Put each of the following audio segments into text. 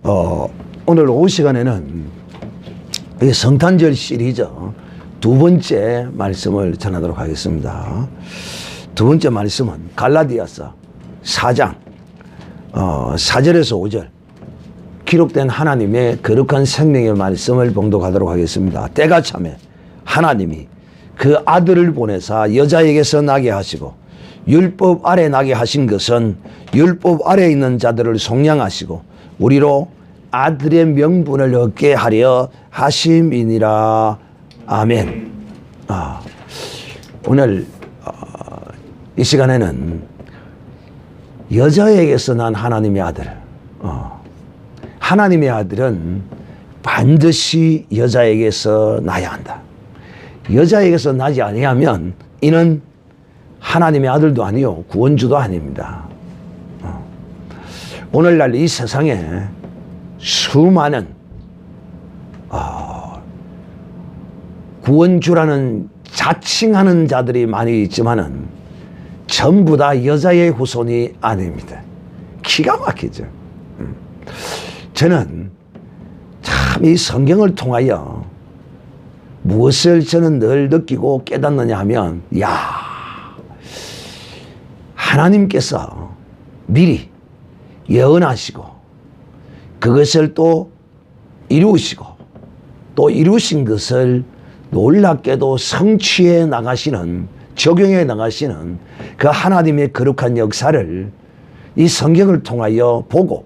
오늘 오후 시간에는 이 성탄절 시리즈 두 번째 말씀을 전하도록 하겠습니다. 두 번째 말씀은 갈라디아서 4장 4절에서 5절 기록된 하나님의 거룩한 생명의 말씀을 봉독하도록 하겠습니다. 때가 참에 하나님이 그 아들을 보내사 여자에게서 나게 하시고 율법 아래 나게 하신 것은 율법 아래 있는 자들을 속량하시고 우리로 아들의 명분을 얻게 하려 하심이니라. 아멘. 오늘 이 시간에는 여자에게서 난 하나님의 아들, 하나님의 아들은 반드시 여자에게서 나야 한다. 여자에게서 나지 아니하면 이는 하나님의 아들도 아니요 구원주도 아닙니다. 오늘날 이 세상에 수많은 구원주라는 자칭하는 자들이 많이 있지만은 전부 다 여자의 후손이 아닙니다. 기가 막히죠. 저는 참 이 성경을 통하여 무엇을 저는 늘 느끼고 깨닫느냐 하면, 하나님께서 미리 예언하시고 그것을 또 이루시고 또 이루신 것을 놀랍게도 성취해 나가시는, 적용해 나가시는 그 하나님의 거룩한 역사를 이 성경을 통하여 보고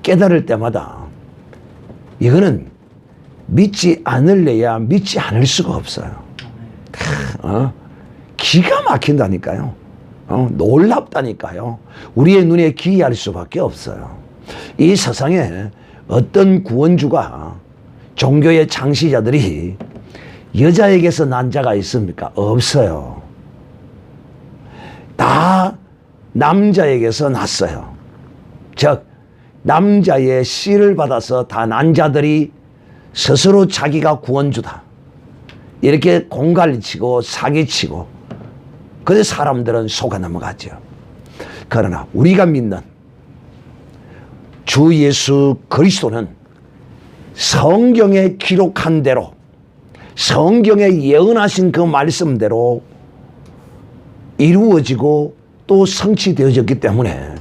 깨달을 때마다 이거는 믿지 않을래야 믿지 않을 수가 없어요. 기가 막힌다니까요. 놀랍다니까요. 우리의 눈에 기이할 수밖에 없어요. 이 세상에 어떤 구원주가, 종교의 창시자들이 여자에게서 난 자가 있습니까? 없어요. 다 남자에게서 났어요. 즉 남자의 씨를 받아서 다 난 자들이 스스로 자기가 구원주다 이렇게 공갈치고 사기치고 그래서 사람들은 속아 넘어가죠. 그러나 우리가 믿는 주 예수 그리스도는 성경에 기록한 대로, 성경에 예언하신 그 말씀대로 이루어지고 또 성취되어졌기 때문에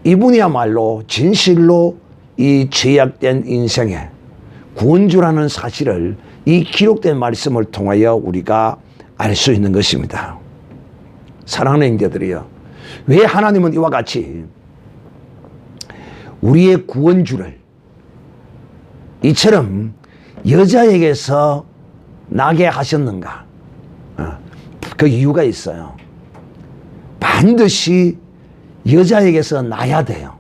이분이야말로 진실로 이 죄악된 인생에 구원주라는 사실을 이 기록된 말씀을 통하여 우리가 알 수 있는 것입니다. 사랑하는 형제들이여, 왜 하나님은 이와 같이 우리의 구원주를 이처럼 여자에게서 나게 하셨는가? 그 이유가 있어요. 반드시 여자에게서 나야 돼요.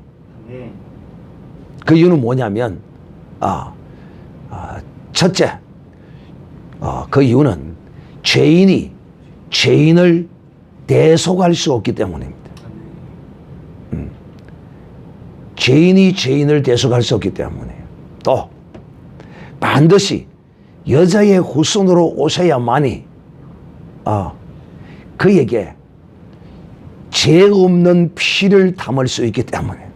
그 이유는 뭐냐면 첫째, 그 이유는 죄인이 죄인을 대속할 수 없기 때문입니다. 죄인이 죄인을 대속할 수 없기 때문이에요. 또 반드시 여자의 후손으로 오셔야만이 그에게 죄 없는 피를 담을 수 있기 때문에,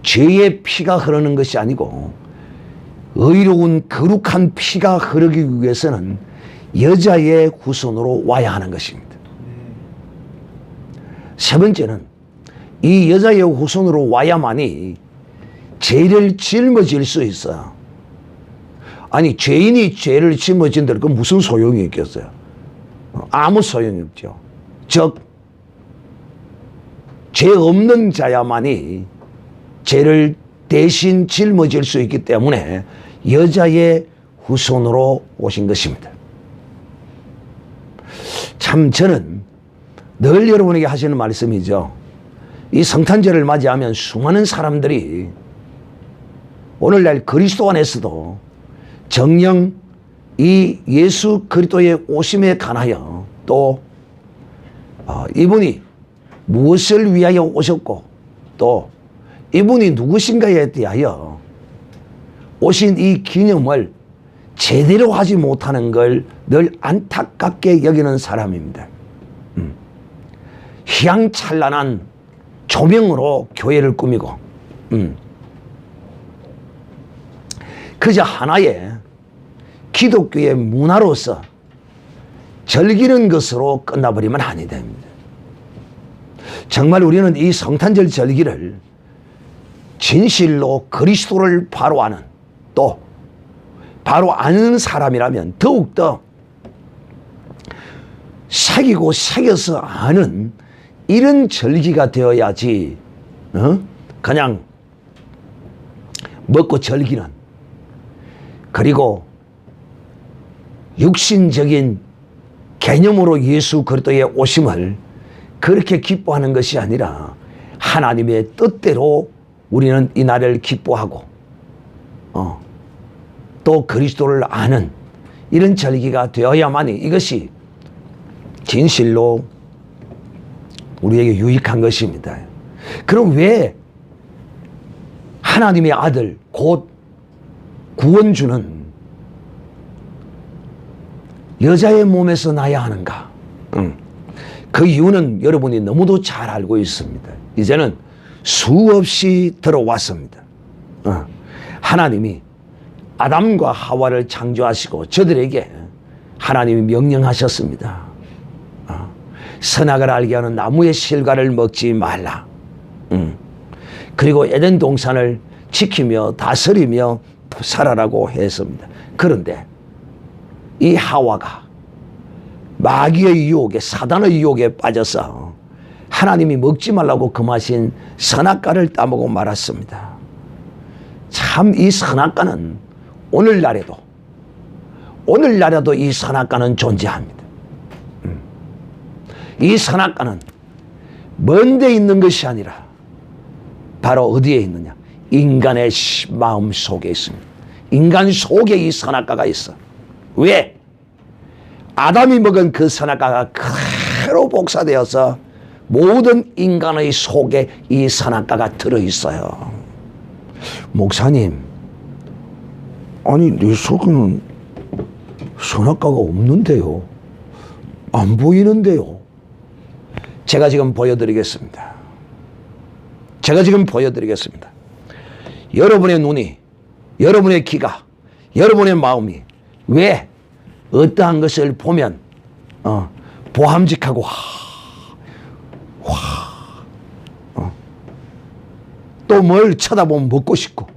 죄의 피가 흐르는 것이 아니고 의로운 거룩한 피가 흐르기 위해서는 여자의 후손으로 와야 하는 것입니다. 세 번째는 이 여자의 후손으로 와야만이 죄를 짊어질 수 있어요. 아니, 죄인이 죄를 짊어진다면 그 무슨 소용이 있겠어요? 아무 소용이 없죠. 즉 죄 없는 자야만이 죄를 대신 짊어질 수 있기 때문에 여자의 후손으로 오신 것입니다. 참 저는 늘 여러분에게 하시는 말씀이죠. 이 성탄절을 맞이하면 수많은 사람들이 오늘날 그리스도 안에서도 정녕 이 예수 그리스도의 오심에 관하여 또 이분이 무엇을 위하여 오셨고 또 이분이 누구신가에 대하여 오신 이 기념을 제대로 하지 못하는 걸 늘 안타깝게 여기는 사람입니다. 희양찬란한 조명으로 교회를 꾸미고 그저 하나의 기독교의 문화로서 즐기는 것으로 끝나버리면 아니 됩니다. 정말 우리는 이 성탄절 절기를 진실로 그리스도를 바로 아는, 또 바로 아는 사람이라면 더욱더 새기고 새겨서 아는 이런 절기가 되어야지, 그냥 먹고 즐기는, 그리고 육신적인 개념으로 예수 그리스도의 오심을 그렇게 기뻐하는 것이 아니라 하나님의 뜻대로 우리는 이 날을 기뻐하고 또 그리스도를 아는 이런 절기가 되어야만이 이것이 진실로 우리에게 유익한 것입니다. 그럼 왜 하나님의 아들 곧 구원주는 여자의 몸에서 나야 하는가? 그 이유는 여러분이 너무도 잘 알고 있습니다. 이제는 수없이 들어왔습니다. 하나님이 아담과 하와를 창조하시고 저들에게 하나님이 명령하셨습니다. 선악을 알게 하는 나무의 실과를 먹지 말라. 그리고 에덴 동산을 지키며 다스리며 살아라고 했습니다. 그런데 이 하와가 마귀의 유혹에, 사단의 유혹에 빠져서 하나님이 먹지 말라고 금하신 선악과를 따먹고 말았습니다. 참 이 선악과는 오늘날에도 이 선악과는 존재합니다. 이 선악과는 먼 데 있는 것이 아니라 바로 어디에 있느냐? 인간의 마음 속에 있습니다. 인간 속에 이 선악과가 있어. 왜? 아담이 먹은 그 선악과가 그대로 복사되어서 모든 인간의 속에 이 선악과가 들어있어요. 목사님, 아니 내 속에는 선악과가 없는데요? 안 보이는데요? 제가 지금 보여드리겠습니다. 여러분의 눈이, 여러분의 귀가, 여러분의 마음이 왜 어떠한 것을 보면 보함직하고 또 뭘 쳐다보면 먹고 싶고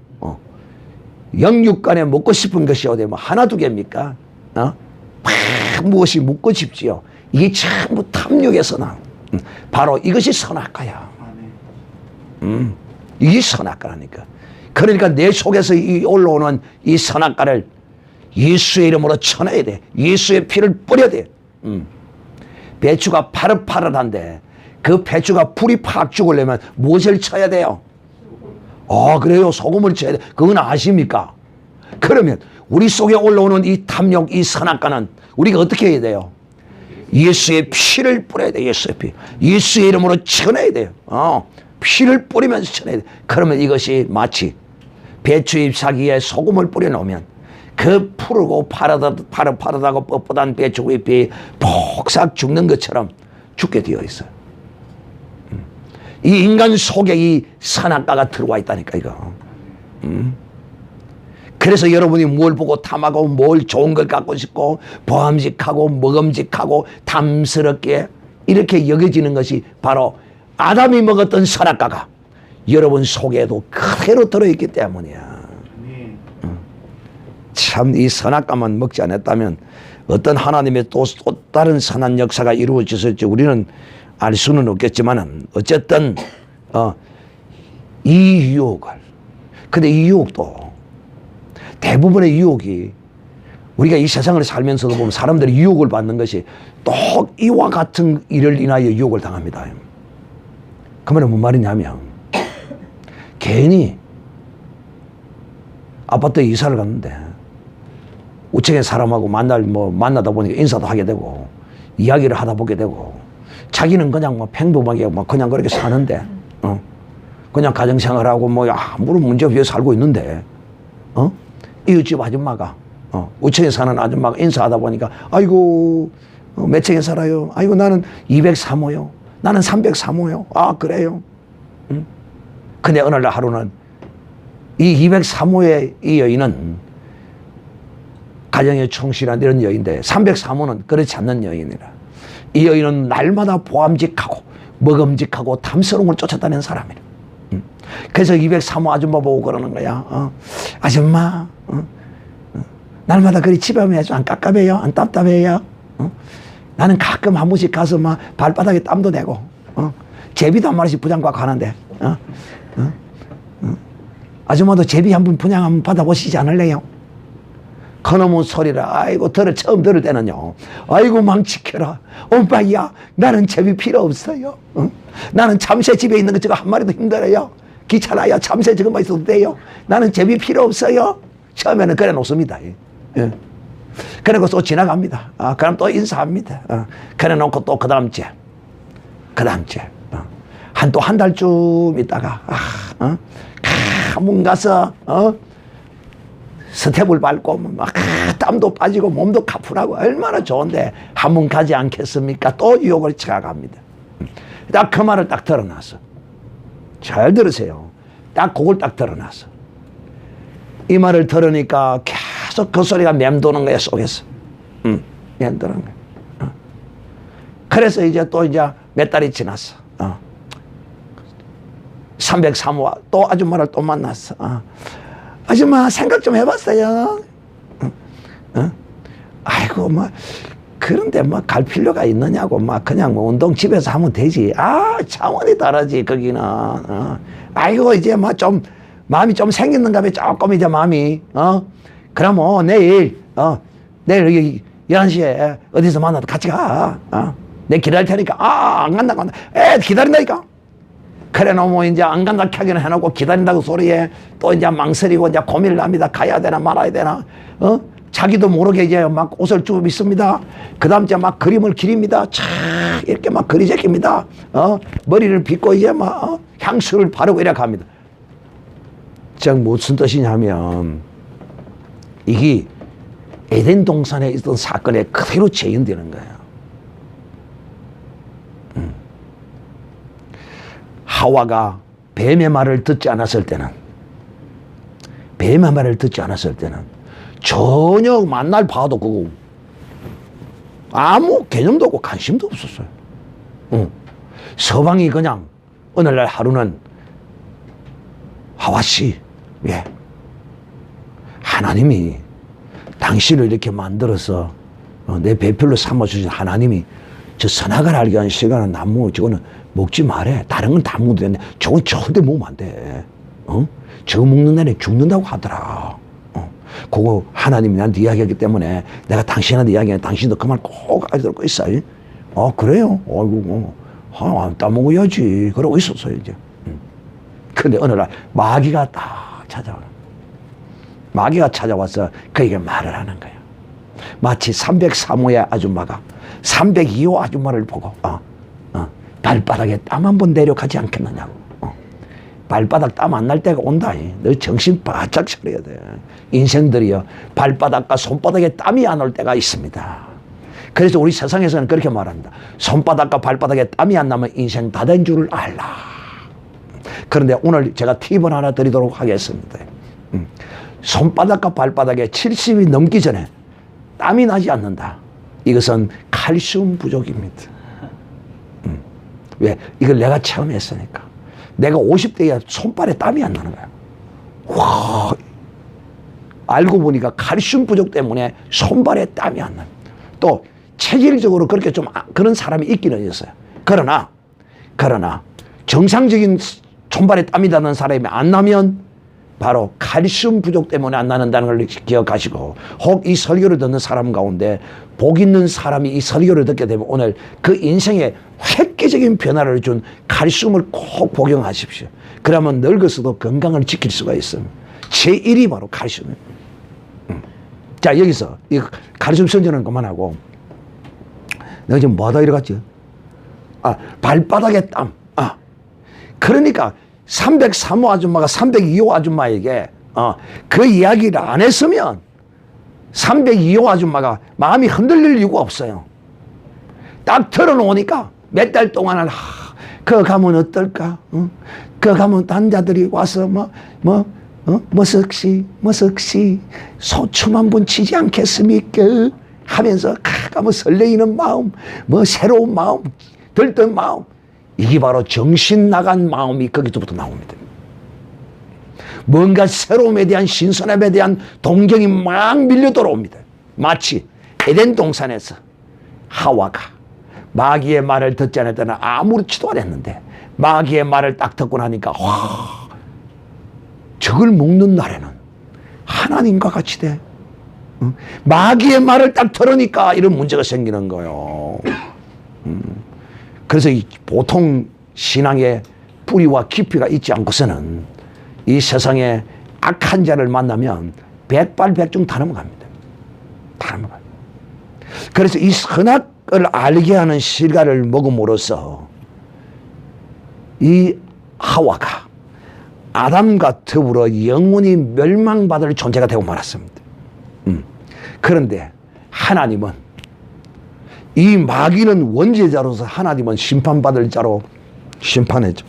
영육간에 먹고 싶은 것이 어디 뭐 하나 두 개입니까? 무엇이 먹고 싶지요? 이게 전부 탐욕에서 나. 바로 이것이 선악과야. 이게 선악과라니까. 그러니까 내 속에서 이 올라오는 이 선악과를 예수의 이름으로 쳐내야 돼. 예수의 피를 뿌려야 돼. 배추가 파릇파릇한데 그 배추가 불이 팍 죽으려면 무엇을 쳐야 돼요? 그래요. 소금을 쳐야 돼. 그건 아십니까? 그러면 우리 속에 올라오는 이 탐욕, 이 선악과는 우리가 어떻게 해야 돼요? 예수의 피를 뿌려야 돼. 예수의 피. 예수의 이름으로 쳐내야 돼요. 피를 뿌리면서 쳐내야 돼. 그러면 이것이 마치 배추 잎사귀에 소금을 뿌려놓으면 그 푸르고 파릇파릇하고 뻣뻣한 배추잎이 폭삭 죽는 것처럼 죽게 되어 있어요. 이 인간 속에 이 선악과가 들어와 있다니까 이거. 그래서 여러분이 뭘 보고 탐하고 뭘 좋은 걸 갖고 싶고 보암직하고 먹음직하고 탐스럽게 이렇게 여겨지는 것이 바로 아담이 먹었던 선악과가 여러분 속에도 그대로 들어있기 때문이야. 참 이 선악과만 먹지 않았다면 어떤 하나님의 또 다른 선한 역사가 이루어졌을지 우리는 알 수는 없겠지만은 어쨌든 이 유혹을, 근데 이 유혹도 대부분의 유혹이 우리가 이 세상을 살면서도 보면 사람들이 유혹을 받는 것이 또 이와 같은 일을 인하여 유혹을 당합니다. 그 말은 뭔 말이냐면 괜히 아파트에 이사를 갔는데 우체국 사람하고 만나다 보니까 인사도 하게 되고 이야기를 하다 보게 되고 자기는 그냥 평범하게 그냥 그렇게 사는데 그냥 가정생활하고 아무런 문제 없이 살고 있는데 이웃집 아줌마가 우체국에 사는 아줌마가 인사하다 보니까 아이고 몇 층에 살아요? 아이고 나는 203호요. 나는 303호요. 아 그래요? 근데 어느 날 하루는 이 203호의 이 여인은 가정에 충실한 이런 여인인데 303호는 그렇지 않는 여인이라. 이 여인은 날마다 보암직하고 먹음직하고 탐스러운 걸 쫓아다니는 사람이라. 그래서 203호 아줌마 보고 그러는 거야. 아줌마, 날마다 그리 집에 오면 안 깝깝해요? 안 답답해요? 나는 가끔 한 번씩 가서 막 발바닥에 땀도 내고, 제비도 한 마리씩 부장과 가는데, 아줌마도 제비 한 번 분양 한번 받아보시지 않을래요? 그놈의 소리를, 아이고, 처음 들을 때는요, 아이고, 망치켜라. 오빠야, 나는 제비 필요 없어요. 나는 참새 집에 있는 거 저거 한 마리도 힘들어요. 귀찮아요. 참새 저것만 있어도 돼요. 나는 제비 필요 없어요. 처음에는 그래 놓습니다. 예. 그리고 또 지나갑니다. 그럼 또 인사합니다. 그래 놓고 또 그 다음 주에. 또 한 달쯤 있다가, 한번 가서, 스텝을 밟고, 막, 땀도 빠지고, 몸도 가풀하고, 얼마나 좋은데, 한 번 가지 않겠습니까? 또 유혹을 쳐갑니다. 딱 그 말을 딱 들어놨어. 잘 들으세요. 딱 그걸 딱 들어놨어. 이 말을 들으니까 계속 그 소리가 맴도는 거야, 속에서. 맴도는 거야. 그래서 이제 또 몇 달이 지났어. 303호 또 아줌마를 또 만났어. 아줌마 생각 좀 해봤어요. 아이고 뭐 그런데 뭐 갈 필요가 있느냐고 막 그냥 뭐 운동 집에서 하면 되지. 차원이 다르지 거기는. 아이고 이제 뭐 좀 마음이 좀 생겼는가 봐. 조금 이제 마음이 그러면 내일 여기 11시에 어디서 만나도 같이 가. 내 기다릴 테니까. 안 간다. 기다린다니까. 그래 놓으면 이제 안 간다 하기는 해놓고 기다린다고 소리에 또 이제 망설이고 이제 고민을 합니다. 가야 되나 말아야 되나. 자기도 모르게 이제 막 옷을 쭉 입습니다. 그 다음 이제 막 그림을 그립니다. 촥 이렇게 막 그리 제낍니다. 머리를 빗고 이제 막 향수를 바르고 이렇게 합니다. 즉 무슨 뜻이냐면 이게 에덴 동산에 있던 사건에 그대로 재현되는 거예요. 하와가 뱀의 말을 듣지 않았을 때는 전혀 만날 바도 그거 아무 개념도 없고 관심도 없었어요. 서방이 그냥 어느 날 하루는 하와씨, 하나님이 당신을 이렇게 만들어서 내 배필로 삼아주신 하나님이 저 선악을 알게 한 시간은 나무 저거는 먹지 말해. 다른 건 다 먹어도 되는데 저건 절대 먹으면 안 돼. 저거 먹는 날에 죽는다고 하더라. 그거 하나님이 나한테 이야기하기 때문에 내가 당신한테 이야기해. 당신도 그 말 꼭 알고 있어. 그래요? 아이고 안 따먹어야지. 그러고 있었어요 이제. 근데 어느 날 마귀가 딱 찾아와요. 마귀가 찾아와서 그에게 말을 하는 거야. 마치 303호의 아줌마가 302호 아줌마를 보고 발바닥에 땀 한 번 내려가지 않겠느냐고. 발바닥 땀 안 날 때가 온다. 너 정신 바짝 차려야 돼. 인생들이요 발바닥과 손바닥에 땀이 안 올 때가 있습니다. 그래서 우리 세상에서는 그렇게 말합니다. 손바닥과 발바닥에 땀이 안 나면 인생 다 된 줄을 알라. 그런데 오늘 제가 팁을 하나 드리도록 하겠습니다. 손바닥과 발바닥에 70이 넘기 전에 땀이 나지 않는다. 이것은 칼슘 부족입니다. 왜? 이걸 내가 체험했으니까. 내가 50대에 손발에 땀이 안 나는 거야. 와, 알고 보니까 칼슘 부족 때문에 손발에 땀이 안 나요. 또 체질적으로 그렇게 좀 그런 사람이 있기는 있어요. 그러나 정상적인 손발에 땀이 나는 사람이 안 나면 바로 칼슘 부족 때문에 안 나는다는 걸 기억하시고, 혹 이 설교를 듣는 사람 가운데 복 있는 사람이 이 설교를 듣게 되면 오늘 그 인생에 획기적인 변화를 준 칼슘을 꼭 복용하십시오. 그러면 늙어서도 건강을 지킬 수가 있습니다. 제1이 바로 칼슘이에요. 자, 여기서 이 칼슘 선전은 그만하고, 내가 지금 뭐하다 이래갔지? 발바닥에 땀. 그러니까 303호 아줌마가 302호 아줌마에게 그 이야기를 안 했으면 302호 아줌마가 마음이 흔들릴 이유가 없어요. 딱 털어놓으니까 몇 달 동안은 그거 가면 어떨까? 그거 가면 남자들이 와서 머석시 소춤 한번 치지 않겠습니까? 하면서 뭐 설레이는 마음, 뭐 새로운 마음, 들뜬 마음, 이게 바로 정신 나간 마음이 거기서부터 나옵니다. 뭔가 새로움에 대한 신선함에 대한 동경이 막 밀려 들어옵니다. 마치 에덴 동산에서 하와가 마귀의 말을 듣지 않을 때는 아무렇지도 않았는데 마귀의 말을 딱 듣고 나니까 와, 저걸 먹는 날에는 하나님과 같이 돼. 마귀의 말을 딱 들으니까 이런 문제가 생기는 거예요. 그래서 이 보통 신앙의 뿌리와 깊이가 있지 않고서는 이 세상에 악한 자를 만나면 백발백중 다 넘어갑니다. 다 넘어가요. 그래서 이 선악을 알게 하는 실과를 먹음으로써 이 하와가 아담과 더불어 영원히 멸망받을 존재가 되고 말았습니다. 그런데 하나님은 이 마귀는 원죄자로서 하나님은 심판받을 자로 심판했죠.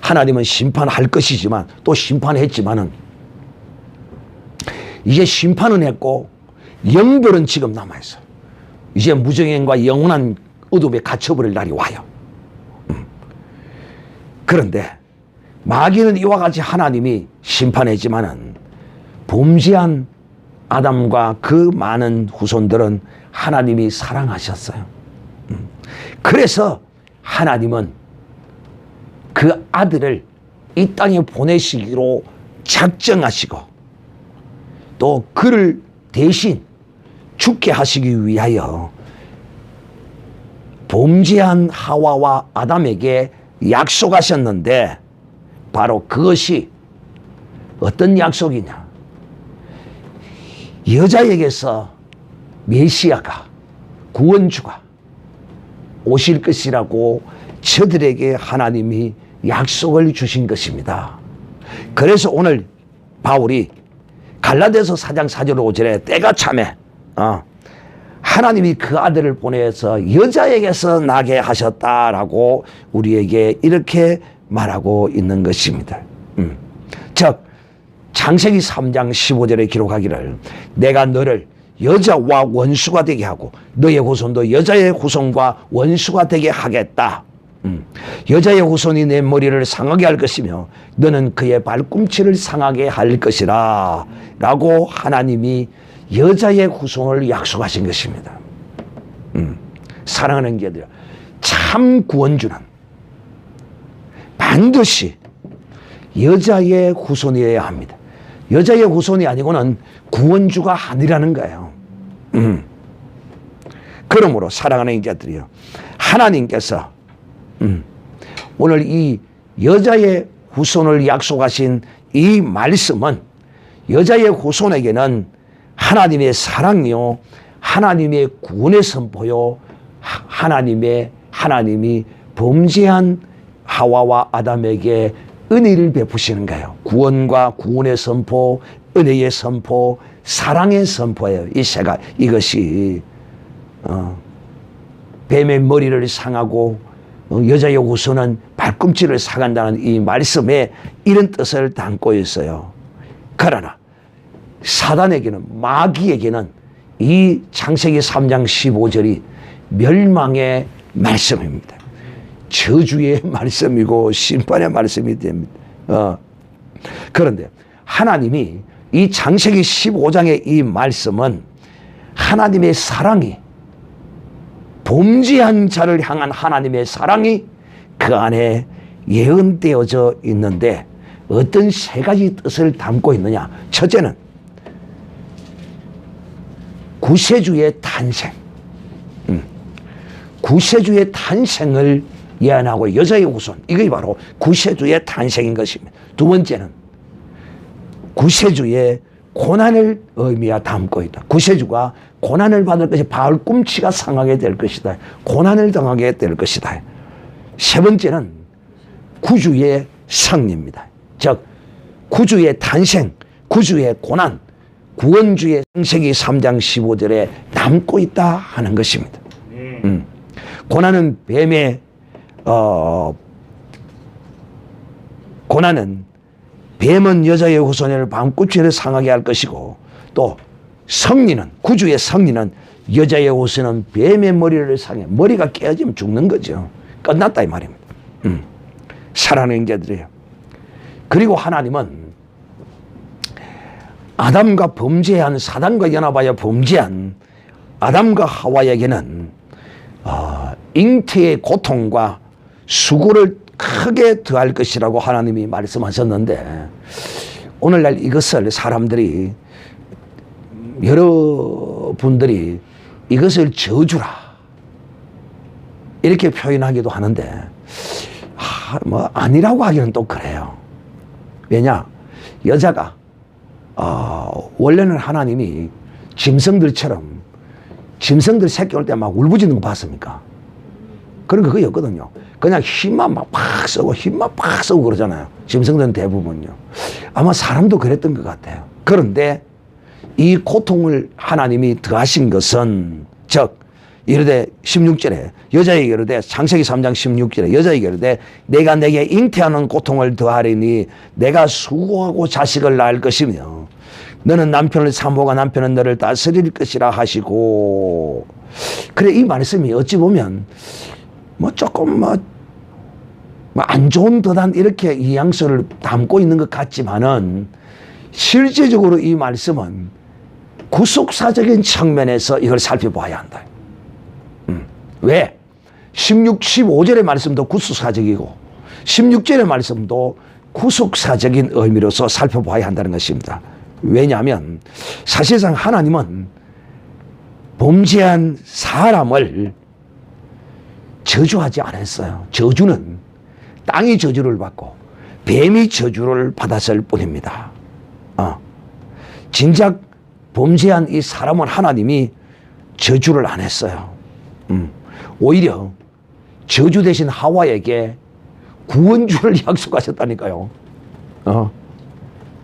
하나님은 심판할 것이지만 또 심판했지만은 이제 심판은 했고 영벌은 지금 남아있어요. 이제 무정행과 영원한 어둠에 갇혀버릴 날이 와요. 그런데 마귀는 이와 같이 하나님이 심판했지만은 범죄한 아담과 그 많은 후손들은 하나님이 사랑하셨어요. 그래서 하나님은 그 아들을 이 땅에 보내시기로 작정하시고 또 그를 대신 죽게 하시기 위하여 범죄한 하와와 아담에게 약속하셨는데 바로 그것이 어떤 약속이냐? 여자에게서 메시아가 구원주가 오실 것이라고 저들에게 하나님이 약속을 주신 것입니다. 그래서 오늘 바울이 갈라디아서 4장 4절 5절에 때가 참에 하나님이 그 아들을 보내서 여자에게서 나게 하셨다라고 우리에게 이렇게 말하고 있는 것입니다. 즉 창세기 3장 15절에 기록하기를 내가 너를 여자와 원수가 되게 하고 너의 후손도 여자의 후손과 원수가 되게 하겠다. 여자의 후손이 내 머리를 상하게 할 것이며 너는 그의 발꿈치를 상하게 할 것이라 라고 하나님이 여자의 후손을 약속하신 것입니다. 사랑하는 자들, 참 구원주는 반드시 여자의 후손이어야 합니다. 여자의 후손이 아니고는 구원주가 아니라는 거예요. 그러므로 사랑하는 자들이요, 하나님께서 오늘 이 여자의 후손을 약속하신 이 말씀은 여자의 후손에게는 하나님의 사랑이요, 하나님의 구원의 선포요, 하나님이 범죄한 하와와 아담에게 은혜를 베푸시는 거예요. 구원과 구원의 선포, 은혜의 선포, 사랑의 선포예요. 이것이 뱀의 머리를 상하고 여자의 후손은 발꿈치를 상한다는 이 말씀에 이런 뜻을 담고 있어요. 그러나 사단에게는, 마귀에게는 이 창세기 3장 15절이 멸망의 말씀입니다. 저주의 말씀이고 심판의 말씀이 됩니다. 그런데 하나님이 이 창세기 15장의 이 말씀은 하나님의 사랑이, 범죄한 자를 향한 하나님의 사랑이 그 안에 예언되어져 있는데 어떤 세 가지 뜻을 담고 있느냐. 첫째는 구세주의 탄생, 구세주의 탄생을 예언하고 여자의 후손, 이게 바로 구세주의 탄생인 것입니다. 두 번째는 구세주의 고난을 의미하 담고 있다. 구세주가 고난을 받을 것이 발꿈치가 상하게 될 것이다. 고난을 당하게 될 것이다. 세 번째는 구주의 승리입니다. 즉 구주의 탄생, 구주의 고난, 구원주의 창세기 3장 15절에 담고 있다 하는 것입니다. 고난은 뱀의 고난은 뱀은 여자의 후손을 밤구치를 상하게 할 것이고 또 성리는 구주의 성리는 여자의 후손은 뱀의 머리를 상해 머리가 깨어지면 죽는 거죠. 끝났다 이 말입니다. 사랑하는 형제들이에요. 그리고 하나님은 아담과 범죄한 사단과 연합하여 범죄한 아담과 하와에게는 잉태의 고통과 수고를 크게 더할 것이라고 하나님이 말씀하셨는데 오늘날 이것을 사람들이 여러분들이 이것을 저주라 이렇게 표현하기도 하는데 뭐 아니라고 하기는 또 그래요. 왜냐 여자가 원래는 하나님이 짐승들 새끼 올 때 막 울부짖는 거 봤습니까? 그런 거 거의 없거든요. 그냥 힘만 막 팍 쓰고 힘만 팍 쓰고 그러잖아요. 짐승들은 대부분요. 아마 사람도 그랬던 것 같아요. 그런데 이 고통을 하나님이 더하신 것은 즉 이르되 16절에 여자에게 이르되 창세기 3장 16절에 여자에게 이르되 내가 내게 잉태하는 고통을 더하리니 내가 수고하고 자식을 낳을 것이며 너는 남편을 사모가 남편은 너를 다스릴 것이라 하시고 그래 이 말씀이 어찌 보면 뭐 조금 안 좋은 듯한 이렇게 이양서를 담고 있는 것 같지만은 실제적으로 이 말씀은 구속사적인 측면에서 이걸 살펴봐야 한다. 왜? 16, 15절의 말씀도 구속사적이고 16절의 말씀도 구속사적인 의미로서 살펴봐야 한다는 것입니다. 왜냐하면 사실상 하나님은 범죄한 사람을 저주하지 않았어요. 저주는 땅이 저주를 받고 뱀이 저주를 받았을 뿐입니다. 진작 범죄한 이 사람은 하나님이 저주를 안 했어요. 오히려 저주 대신 하와에게 구원주를 약속하셨다니까요.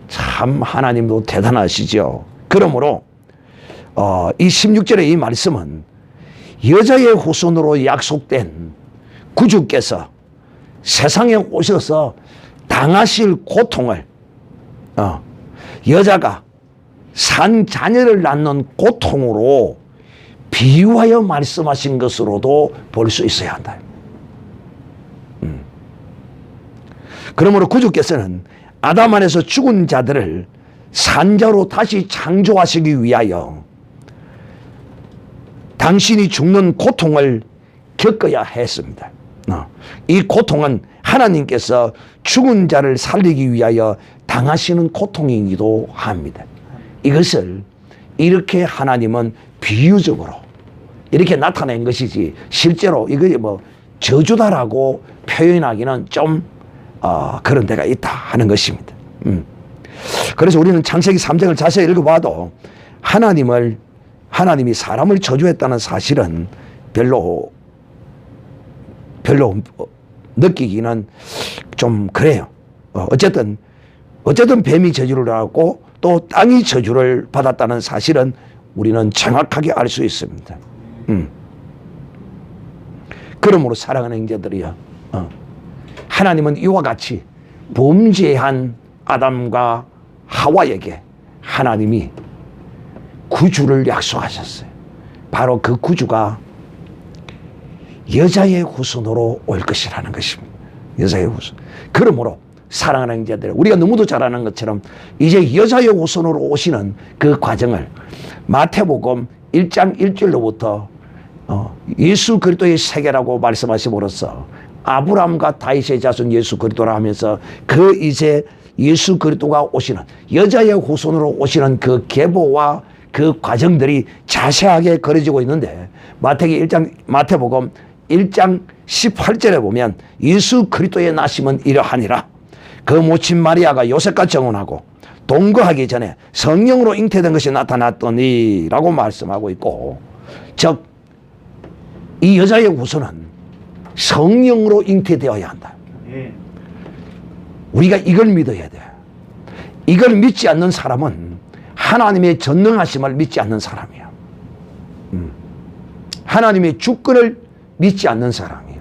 참 하나님도 대단하시죠. 그러므로 이 16절의 이 말씀은 여자의 후손으로 약속된 구주께서 세상에 오셔서 당하실 고통을 여자가 산 자녀를 낳는 고통으로 비유하여 말씀하신 것으로도 볼 수 있어야 한다. 그러므로 구주께서는 아담 안에서 죽은 자들을 산자로 다시 창조하시기 위하여 당신이 죽는 고통을 겪어야 했습니다. 이 고통은 하나님께서 죽은 자를 살리기 위하여 당하시는 고통이기도 합니다. 이것을 이렇게 하나님은 비유적으로 이렇게 나타낸 것이지 실제로 이것이 뭐 저주다라고 표현하기는 좀 그런 데가 있다 하는 것입니다. 그래서 우리는 창세기 3장을 자세히 읽어봐도 하나님이 사람을 저주했다는 사실은 별로 느끼기는 좀 그래요. 어쨌든 뱀이 저주를 하고 또 땅이 저주를 받았다는 사실은 우리는 정확하게 알 수 있습니다. 그러므로 사랑하는 형제들이여, 하나님은 이와 같이 범죄한 아담과 하와에게 하나님이 구주를 약속하셨어요. 바로 그 구주가 여자의 후손으로 올 것이라는 것입니다. 여자의 후손. 그러므로 사랑하는 형제들, 우리가 너무도 잘 아는 것처럼 이제 여자의 후손으로 오시는 그 과정을 마태복음 1장 1절로부터 예수 그리스도의 세계라고 말씀하심으로써 아브라함과 다윗의 자손 예수 그리스도라 하면서 그 이제 예수 그리스도가 오시는 여자의 후손으로 오시는 그 계보와 그 과정들이 자세하게 그려지고 있는데 마태복음 1장 18절에 보면 예수 그리스도의 나심은 이러하니라. 그 모친 마리아가 요셉과 정혼하고 동거하기 전에 성령으로 잉태된 것이 나타났더니 라고 말씀하고 있고, 즉 이 여자의 후손은 성령으로 잉태되어야 한다. 우리가 이걸 믿어야 돼. 이걸 믿지 않는 사람은 하나님의 전능하심을 믿지 않는 사람이야. 하나님의 주권을 믿지 않는 사람이야.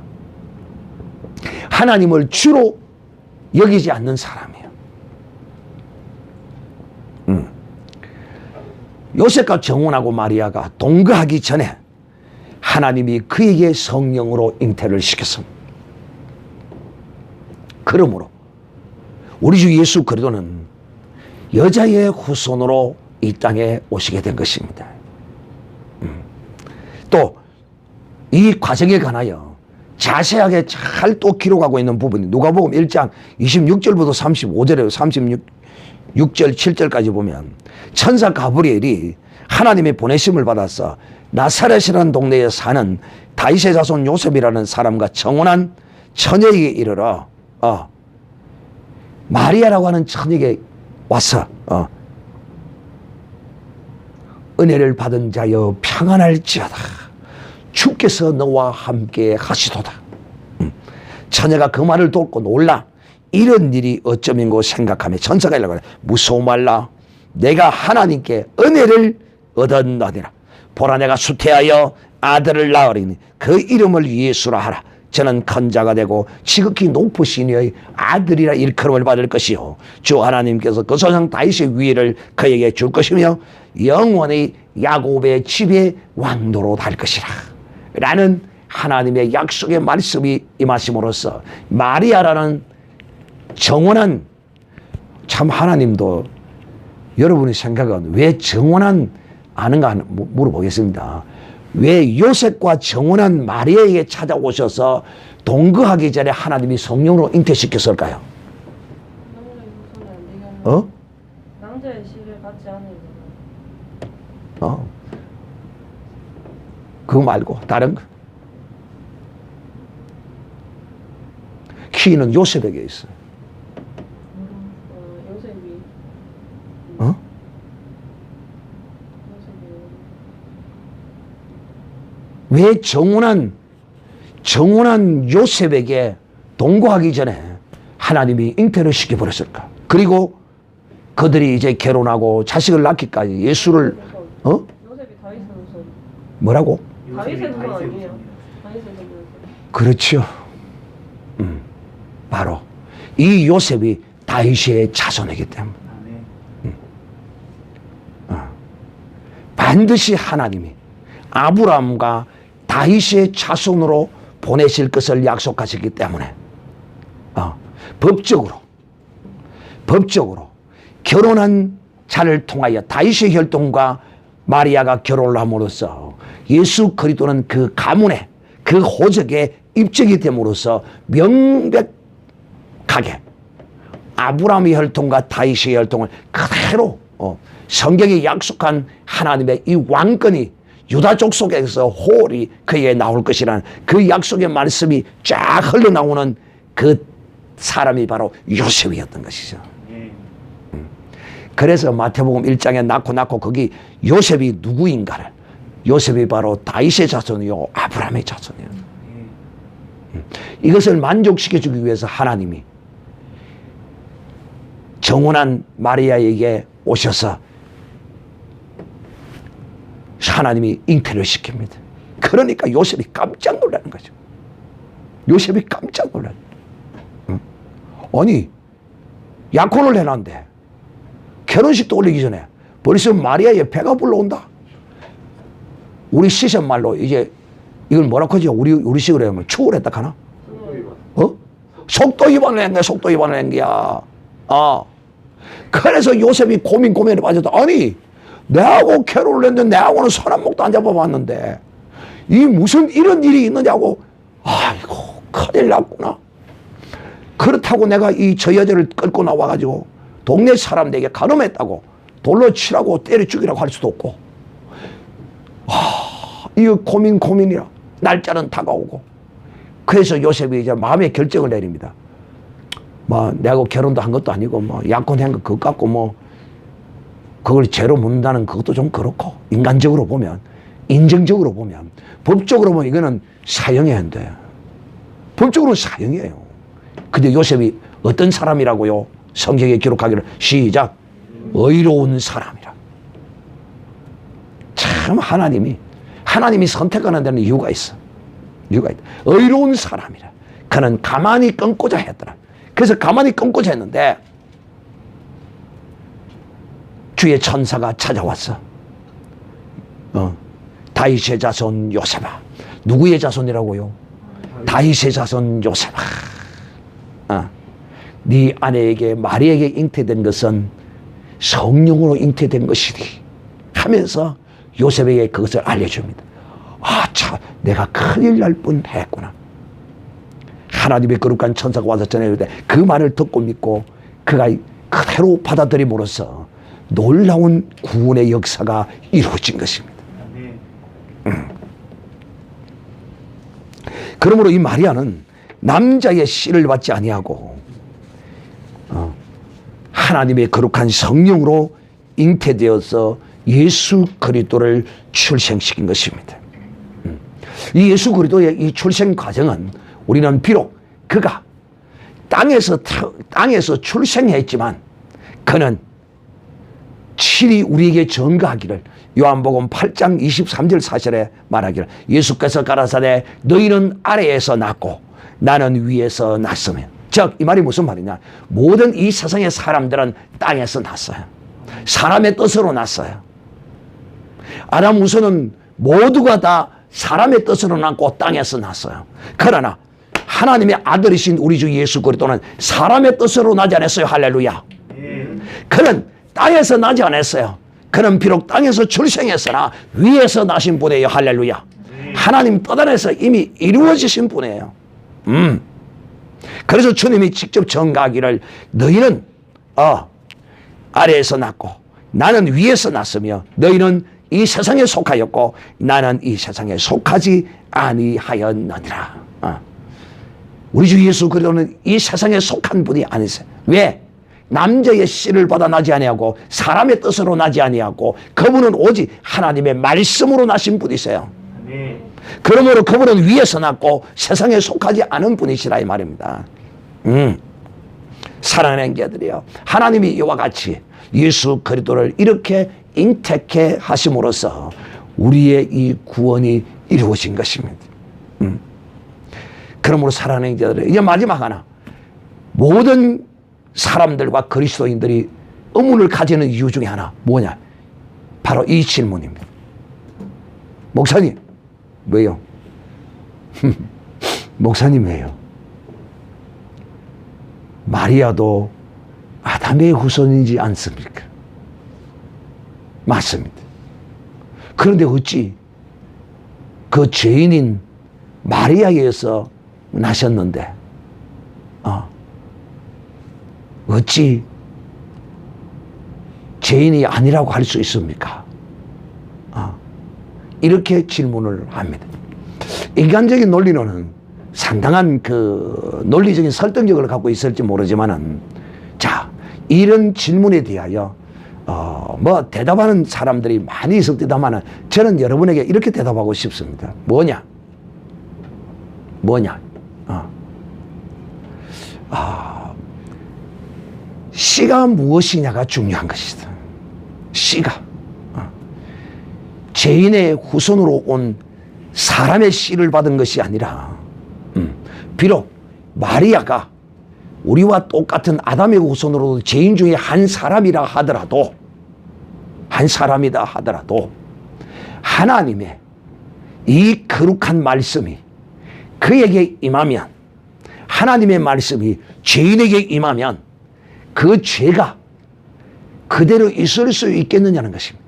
하나님을 주로 여기지 않는 사람이야. 요셉과 정혼하고 마리아가 동거하기 전에 하나님이 그에게 성령으로 잉태를 시켰습니다. 그러므로 우리 주 예수 그리스도는 여자의 후손으로 이 땅에 오시게 된 것입니다. 또 이 과정에 관하여 자세하게 잘 또 기록하고 있는 부분이 누가복음 1장 26절부터 35절에 36절 7절까지 보면 천사 가브리엘이 하나님의 보내심을 받아서 나사렛이라는 동네에 사는 다윗의 자손 요셉이라는 사람과 정혼한 처녀에게 이르러 마리아라고 하는 처녀에게 와서 은혜를 받은 자여 평안할지어다, 주께서 너와 함께 하시도다. 처녀가 그 말을 듣고 놀라 이런 일이 어쩌면고 생각하며 천사가 이르되 무서워 말라, 내가 하나님께 은혜를 얻었나니라. 보라, 내가 수태하여 아들을 낳으리니 그 이름을 예수라 하라. 저는 큰 자가 되고 지극히 높으신 이의 아들이라 일컬음을 받을 것이요 주 하나님께서 그 조상 다윗의 위를 그에게 줄 것이며 영원히 야곱의 집에 왕노릇 할 것이라 라는 하나님의 약속의 말씀이 임하심으로써 마리아라는 정혼한, 참 하나님도 여러분이 생각은 왜 정혼한 아는가 물어보겠습니다. 왜 요셉과 정혼한 마리아에게 찾아오셔서 동거하기 전에 하나님이 성령으로 잉태시켰을까요? 낭자의 씨를 받지 않으면 그거 말고 다른 거. 키는 요셉에게 있어요. 요셉이 왜 정혼한 요셉에게 동거하기 전에 하나님이 잉태를 시켜버렸을까? 그리고 그들이 이제 결혼하고 자식을 낳기까지 예수를 요셉이 다윗의 후손. 뭐라고? 다윗의 후손 아니에요? 다윗의 후손. 그렇죠. 바로 이 요셉이 다윗의 자손이기 때문에 반드시 하나님이 아브라함과 다윗의 자손으로 보내실 것을 약속하셨기 때문에 법적으로 결혼한 자를 통하여 다윗의 혈통과 마리아가 결혼을 함으로써 예수 그리스도는 그 가문에, 그 호적에 입적이 됨으로써 명백하게 아브라함의 혈통과 다윗의 혈통을 그대로 성경이 약속한 하나님의 이 왕권이 유다 족속에서 홀이 그에게 나올 것이라는 그 약속의 말씀이 쫙 흘러나오는 그 사람이 바로 요셉이었던 것이죠. 그래서 마태복음 1장에 낳고 거기 요셉이 누구인가를, 요셉이 바로 다윗의 자손이요 아브라함의 자손이요. 이것을 만족시켜주기 위해서 하나님이 정혼한 마리아에게 오셔서 하나님이 잉태를 시킵니다. 그러니까 요셉이 깜짝 놀라는 거죠. 요셉이 깜짝 놀라요. 아니 약혼을 해놨는데 결혼식도 올리기 전에 벌써 마리아의 배가 불러온다. 우리 시선 말로 이제 이걸 뭐라고 하죠? 우리 식으로 하면 추월했다 하나? 속도 위반을 한 거야. 속도 위반을 한 거야. 그래서 요셉이 고민에 빠졌다. 아니 내하고 결혼을 했는데 내하고는 손 한 목도 안 잡아봤는데 이 무슨 이런 일이 있느냐고. 아이고 큰일 났구나. 그렇다고 내가 저 여자를 끌고 나와가지고 동네 사람들에게 가늠했다고 돌로 치라고 때려 죽이라고 할 수도 없고, 이거 고민이라 날짜는 다가오고. 그래서 요셉이 이제 마음의 결정을 내립니다. 내가 결혼도 한 것도 아니고 약혼한 거 그것 갖고 그걸 죄로 묻는다는 그것도 좀 그렇고, 인간적으로 보면, 인정적으로 보면, 법적으로 보면 이거는 사형해야 한대. 법적으로는 사형이에요. 근데 요셉이 어떤 사람이라고요? 성경에 기록하기를 시작. 의로운 사람이라. 참 하나님이 선택하는 데는 이유가 있어. 이유가 있다. 의로운 사람이라. 그는 가만히 끊고자 했더라. 그래서 가만히 끊고자 했는데 주의 천사가 찾아왔어. 다윗의 자손 요셉아. 누구의 자손이라고요? 다윗의 자손 요셉아. 네 아내에게 마리에게 잉태된 것은 성령으로 잉태된 것이니 하면서 요셉에게 그것을 알려줍니다. 참 내가 큰일 날 뻔했구나. 하나님의 거룩한 천사가 와서 전해줄 때 그 말을 듣고 믿고 그가 그대로 받아들임으로써 놀라운 구원의 역사가 이루어진 것입니다. 그러므로 이 마리아는 남자의 씨를 받지 아니하고 하나님의 거룩한 성령으로 잉태되어서 예수 그리스도를 출생시킨 것입니다. 이 예수 그리스도의 이 출생 과정은 우리는 비록 그가 땅에서 출생했지만 그는 친히 우리에게 전가하기를 요한복음 8장 23절 사절에 말하기를 예수께서 가라사대 너희는 아래에서 낳고 나는 위에서 낳으며 즉 이 말이 무슨 말이냐 모든 이 세상의 사람들은 땅에서 낳았어요. 사람의 뜻으로 낳았어요. 아담 후손은 모두가 다 사람의 뜻으로 낳고 땅에서 낳았어요. 그러나 하나님의 아들이신 우리 주 예수 그리스도는 사람의 뜻으로 나지 않았어요. 할렐루야. 그는 땅에서 나지 않았어요. 그는 비록 땅에서 출생했으나 위에서 나신 분이에요. 할렐루야. 하나님 뜻 안에서 이미 이루어지신 분이에요. 그래서 주님이 직접 전가하기를 너희는 아래에서 낳고 나는 위에서 낳았으며 너희는 이 세상에 속하였고 나는 이 세상에 속하지 아니하였느니라. 우리 주 예수 그리스도는 이 세상에 속한 분이 아니세요. 왜? 남자의 씨를 받아 나지 아니하고 사람의 뜻으로 나지 아니하고 그분은 오직 하나님의 말씀으로 나신 분이세요. 그러므로 그분은 위에서 낳고 세상에 속하지 않은 분이시라 이 말입니다. 사랑하는 자들이여, 하나님이 이와 같이 예수 그리스도를 이렇게 잉태케 하심으로써 우리의 이 구원이 이루어진 것입니다. 그러므로 사랑하는 자들이여, 이제 마지막 하나, 모든 사람들과 그리스도인들이 의문을 가지는 이유 중에 하나 뭐냐? 바로 이 질문입니다. 목사님 왜요? 목사님 왜요? 마리아도 아담의 후손이지 않습니까? 맞습니다. 그런데 어찌 그 죄인인 마리아에서 나셨는데 어찌 죄인이 아니라고 할 수 있습니까? 이렇게 질문을 합니다. 인간적인 논리로는 상당한 그 논리적인 설득력을 갖고 있을지 모르지만은, 자, 이런 질문에 대하여 뭐 대답하는 사람들이 많이 있었다마는 저는 여러분에게 이렇게 대답하고 싶습니다. 뭐냐? 씨가 무엇이냐가 중요한 것이다. 씨가 죄인의 후손으로 온 사람의 씨를 받은 것이 아니라, 비록 마리아가 우리와 똑같은 아담의 후손으로 죄인 중에 한 사람이라 하더라도, 하나님의 이 거룩한 말씀이 그에게 임하면, 하나님의 말씀이 죄인에게 임하면 그 죄가 그대로 있을 수 있겠느냐는 것입니다.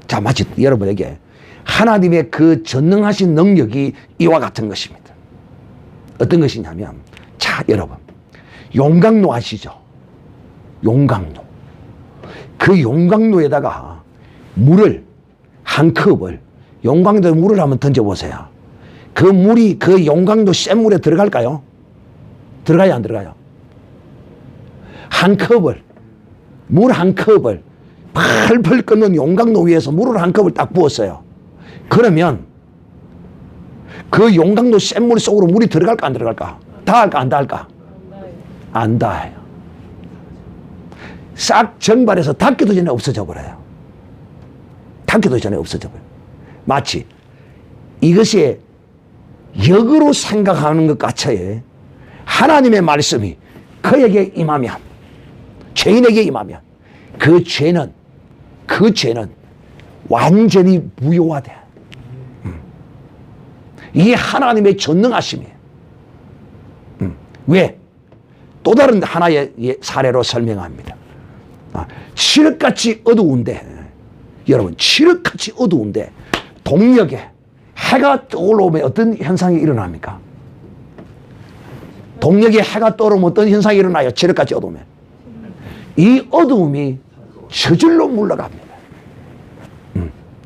자, 마치 여러분에게 하나님의 그 전능하신 능력이 이와 같은 것입니다. 어떤 것이냐면, 자, 여러분, 용광로 아시죠? 용광로. 그 용광로에다가 물을 한 컵을, 용광로에 물을 한번 던져보세요. 그 물이 그 용광로 센 물에 들어갈까요? 들어가요, 안 들어가요? 한 컵을, 물 한 컵을 펄펄 끓는 용광로 위에서 물을 한 컵을 딱 부었어요. 그러면 그 용광로 센 물 속으로 물이 들어갈까 안 들어갈까? 닿을까 안 닿을까? 안 닿아요. 싹 증발해서 닿기도 전에 없어져 버려요. 닿기도 전에 없어져 버려요. 마치 이것이 역으로 생각하는 것 같이 하나님의 말씀이 그에게 임하면, 죄인에게 임하면 그 죄는 완전히 무효화돼. 이게 하나님의 전능하심이에요. 왜? 또 다른 하나의 사례로 설명합니다. 칠흑같이 어두운데, 여러분, 칠흑같이 어두운데 동력에 해가 떠오르면 어떤 현상이 일어납니까? 동력에 해가 떠오르면 어떤 현상이 일어나요? 칠흑같이 어두우면 이 어두움이 저절로 물러갑니다.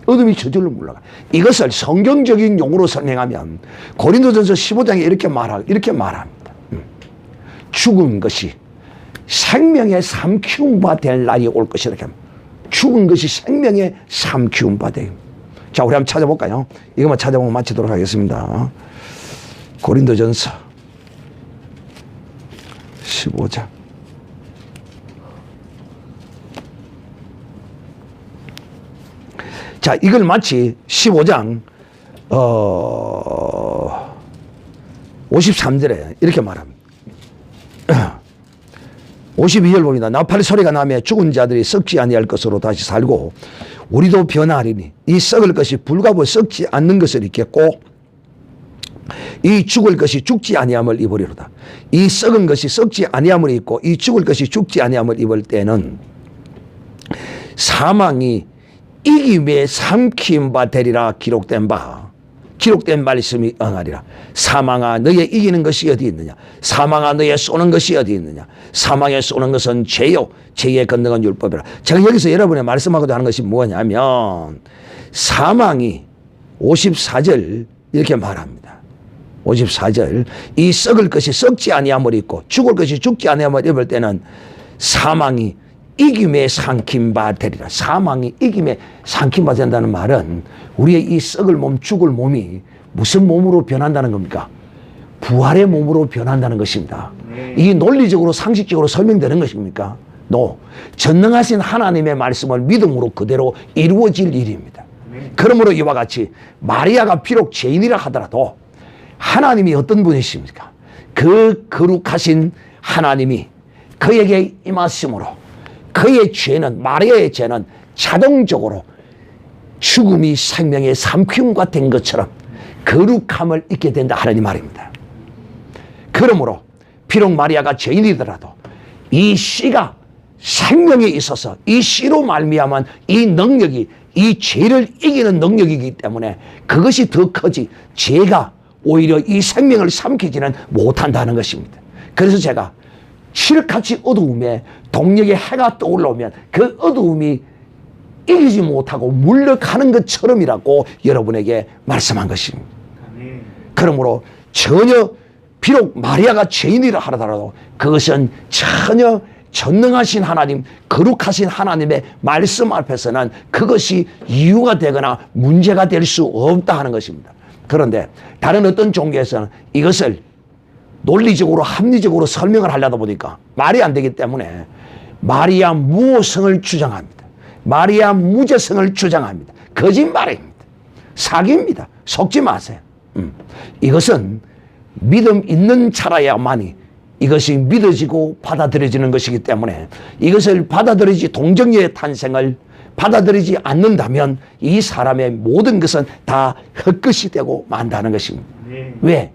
어둠이 저절로 물러가. 이것을 성경적인 용어로 설명하면 고린도전서 15장에 이렇게 말합니다. 죽은 것이 생명의 삼키운 바 될 날이 올 것이라. 죽은 것이 생명의 삼키운 바 돼. 자, 우리 한번 찾아볼까요? 이것만 찾아보면 마치도록 하겠습니다. 고린도전서 15장. 자, 이걸 마치 15장 53절에 이렇게 말합니다. 52절 봅니다. 나팔 소리가 나며 죽은 자들이 썩지 아니할 것으로 다시 살고 우리도 변하리니 이 썩을 것이 불가고 썩지 않는 것을 입겠고 이 죽을 것이 죽지 아니함을 입으리로다. 이 썩은 것이 썩지 아니함을 입고 이 죽을 것이 죽지 아니함을 입을 때는 사망이 이김에 삼킴 바 되리라 기록된 말씀이 응하리라. 사망아 너의 이기는 것이 어디 있느냐? 사망아 너의 쏘는 것이 어디 있느냐? 사망에 쏘는 것은 죄요 죄의 건너간 율법이라. 제가 여기서 여러분의 말씀하고자 하는 것이 뭐냐면 사망이 54절 이렇게 말합니다. 54절 이 썩을 것이 썩지 아니함을 입고 죽을 것이 죽지 아니함을 입을 때는 사망이 이김에 삼킴 바 되리라. 사망이 이김에 삼킴 바 된다는 말은 우리의 이 썩을 몸, 죽을 몸이 무슨 몸으로 변한다는 겁니까? 부활의 몸으로 변한다는 것입니다. 이게 논리적으로 상식적으로 설명되는 것입니까? 전능하신 하나님의 말씀을 믿음으로 그대로 이루어질 일입니다. 그러므로 이와 같이 마리아가 비록 죄인이라 하더라도 하나님이 어떤 분이십니까? 그 거룩하신 하나님이 그에게 임하심으로 그의 죄는, 마리아의 죄는 자동적으로 죽음이 생명의 삼키움과 된 것처럼 거룩함을 잊게 된다 하는 이 말입니다. 그러므로 비록 마리아가 죄인이더라도 이 씨가 생명에 있어서 이 씨로 말미암은 이 능력이 이 죄를 이기는 능력이기 때문에 그것이 더 커지 죄가 오히려 이 생명을 삼키지는 못한다는 것입니다. 그래서 제가 칠흑같이 어두움에 동력의 해가 떠올라오면 그 어두움이 이기지 못하고 물러가는 것처럼이라고 여러분에게 말씀한 것입니다. 그러므로 전혀 비록 마리아가 죄인이라 하더라도 그것은 전혀 전능하신 하나님, 거룩하신 하나님의 말씀 앞에서는 그것이 이유가 되거나 문제가 될 수 없다 하는 것입니다. 그런데 다른 어떤 종교에서는 이것을 논리적으로 합리적으로 설명을 하려다 보니까 말이 안 되기 때문에 마리아 무호성을 주장합니다. 마리아 무죄성을 주장합니다. 거짓말입니다. 사기입니다. 속지 마세요. 이것은 믿음 있는 자라야만이 이것이 믿어지고 받아들여지는 것이기 때문에 이것을 받아들이지 동정녀의 탄생을 받아들이지 않는다면 이 사람의 모든 것은 다 헛것이 되고 만다는 것입니다. 왜?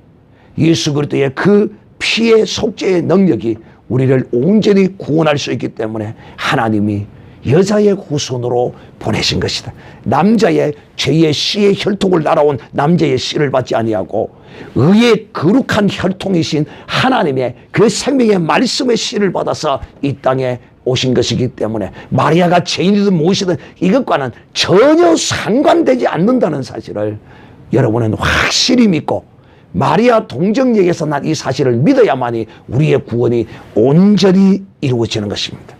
예수 그리스도의 그 피의 속죄의 능력이 우리를 온전히 구원할 수 있기 때문에 하나님이 여자의 후손으로 보내신 것이다. 남자의 죄의 씨의 혈통을 날아온 남자의 씨를 받지 아니하고 의의 거룩한 혈통이신 하나님의 그 생명의 말씀의 씨를 받아서 이 땅에 오신 것이기 때문에 마리아가 죄인이든 무엇이든 이것과는 전혀 상관되지 않는다는 사실을 여러분은 확실히 믿고 마리아 동정녀에서 난 이 사실을 믿어야만이 우리의 구원이 온전히 이루어지는 것입니다.